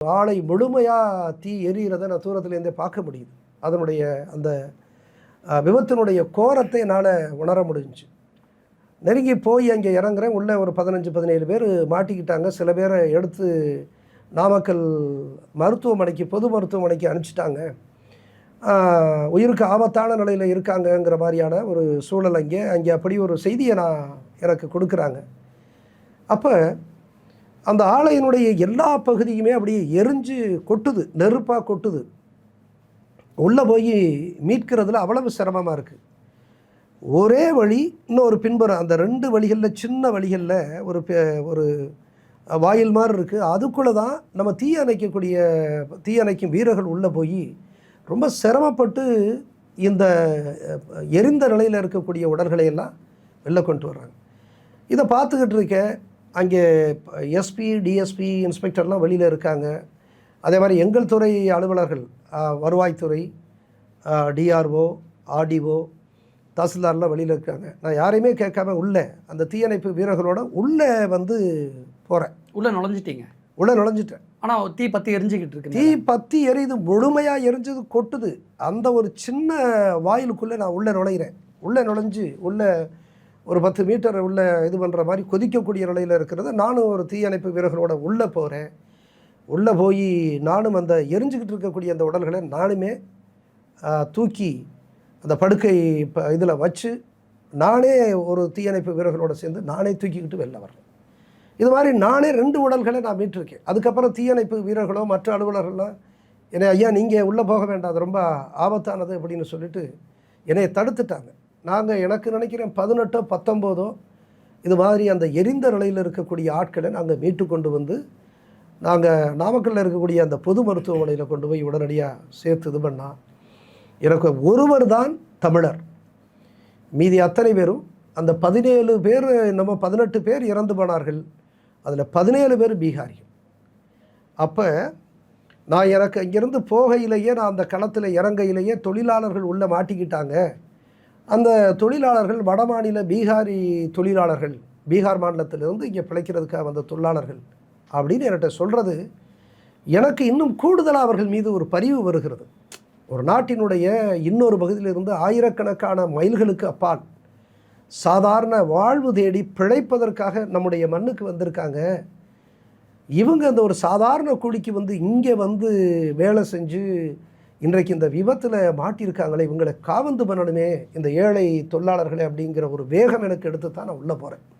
ஆலை முழுமையாக தீ எரிகிறத நான் தூரத்துலேருந்தே பார்க்க முடியுது. அதனுடைய அந்த விபத்தினுடைய கோரத்தை என்னால் உணர முடிஞ்சிச்சு. நெருங்கி போய் அங்கே இறங்குறேன். உள்ளே ஒரு 15-17 பேர் மாட்டிக்கிட்டாங்க. சில பேரை எடுத்து நாமக்கல் மருத்துவமனைக்கு, பொது மருத்துவமனைக்கு அனுப்பிச்சிட்டாங்க. உயிருக்கு ஆபத்தான நிலையில் இருக்காங்கங்கிற மாதிரியான ஒரு சூழல் அங்கே அப்படி ஒரு செய்தியை எனக்கு கொடுக்குறாங்க. அப்போ அந்த ஆலையினுடைய எல்லா பகுதியுமே அப்படியே எரிஞ்சு கொட்டுது, நெருப்பாக கொட்டுது. உள்ளே போய் மீட்கிறதுல அவ்வளவு சிரமமாக இருக்குது. ஒரே வழி, இன்னொரு பின்புறம் அந்த 2 வழிகளில், சின்ன வழிகளில் ஒரு வாயில் மாதிரி இருக்குது. அதுக்குள்ளே தான் நம்ம தீயணைக்கும் வீரர்கள் உள்ளே போய் ரொம்ப சிரமப்பட்டு இந்த எரிந்த நிலையில் இருக்கக்கூடிய உடல்களை எல்லாம் வெளில கொண்டு வர்றாங்க. இதை பார்த்துக்கிட்டு இருக்க அங்கே எஸ்பி, டிஎஸ்பி, இன்ஸ்பெக்டர்லாம் வெளியில் இருக்காங்க. அதே மாதிரி எங்கள் துறை அலுவலர்கள், வருவாய்த்துறை, டிஆர்ஓ, ஆர்டிஓ, தாசில்தார்லாம் வெளியில் இருக்காங்க. நான் யாரையுமே கேட்காம உள்ளே அந்த தீயணைப்பு வீரர்களோட உள்ளே போகிறேன். உள்ளே நுழைஞ்சிட்டீங்க? உள்ளே நுழைஞ்சிட்டேன். ஆனால் தீ பற்றி எரிஞ்சிக்கிட்டு இருக்கு. தீ பற்றி எரியுது, முழுமையாக எரிஞ்சது, கொட்டுது. அந்த ஒரு சின்ன வாயிலுக்குள்ளே நான் உள்ளே நுழைகிறேன். உள்ளே நுழைஞ்சு உள்ளே ஒரு 10 மீட்டர் உள்ள இது பண்ணுற மாதிரி கொதிக்கக்கூடிய நிலையில் இருக்கிறது. நானும் ஒரு தீயணைப்பு வீரர்களோட உள்ளே போகிறேன். உள்ளே போய் நானும் அந்த எரிஞ்சிக்கிட்டு இருக்கக்கூடிய அந்த உடல்களை நானுமே தூக்கி அந்த படுக்கை இதில் வச்சு நானே ஒரு தீயணைப்பு வீரர்களோடு சேர்ந்து நானே தூக்கிக்கிட்டு வெளில வர்றேன். இது மாதிரி நானே 2 உடல்களை நான் மீட்டிருக்கேன். அதுக்கப்புறம் தீயணைப்பு வீரர்களோ மற்ற அலுவலர்கள்லாம் என்னை, ஐயா நீங்கள் உள்ளே போக வேண்டாம், அது ரொம்ப ஆபத்தானது அப்படின்னு சொல்லிட்டு என்னை தடுத்துட்டாங்க. எனக்கு நினைக்கிறேன் 18-19 இது மாதிரி அந்த எரிந்த நிலையில் இருக்கக்கூடிய ஆட்களை நாங்கள் மீட்டு கொண்டு வந்து நாங்கள் நாமக்கல்லில் இருக்கக்கூடிய அந்த பொது மருத்துவமனையில் கொண்டு போய் உடனடியாக சேர்த்து இது பண்ணால், எனக்கு ஒருவர் தான் தமிழர். மீதி அத்தனை பேரும், அந்த 17 பேர், நம்ம 18 பேர் இறந்து போனார்கள். அதில் 17 பேர் பீகாரிகள். அப்போ எனக்கு இங்கேருந்து போகையிலேயே, நான் அந்த களத்தில் இறங்கையிலேயே தொழிலாளர்கள் உள்ளே மாட்டிக்கிட்டாங்க. அந்த தொழிலாளர்கள் வடமாநில பீகாரி தொழிலாளர்கள், பீகார் மாநிலத்திலிருந்து இங்கே பிழைக்கிறதுக்காக வந்த தொழிலாளர்கள் அப்படின்னு என்கிட்ட சொல்கிறது எனக்கு இன்னும் கூடுதலாக அவர்கள் மீது ஒரு பரிவு வருகிறது. ஒரு நாட்டினுடைய இன்னொரு பகுதியிலிருந்து ஆயிரக்கணக்கான மைல்களுக்கு அப்பால் சாதாரண வாழ்வு தேடி பிழைப்பதற்காக நம்முடைய மண்ணுக்கு வந்திருக்காங்க. இவங்க அந்த ஒரு சாதாரண கூலிக்கு இங்கே வேலை செஞ்சு இன்றைக்கு இந்த விபத்தில் மாட்டியிருக்காங்களே, இவங்களை காவந்து பண்ணணுமே இந்த ஏழை தொழிலாளர்களே அப்படிங்கிற ஒரு வேகம் எனக்கு எடுத்து தான் நான் உள்ளே போகிறேன்.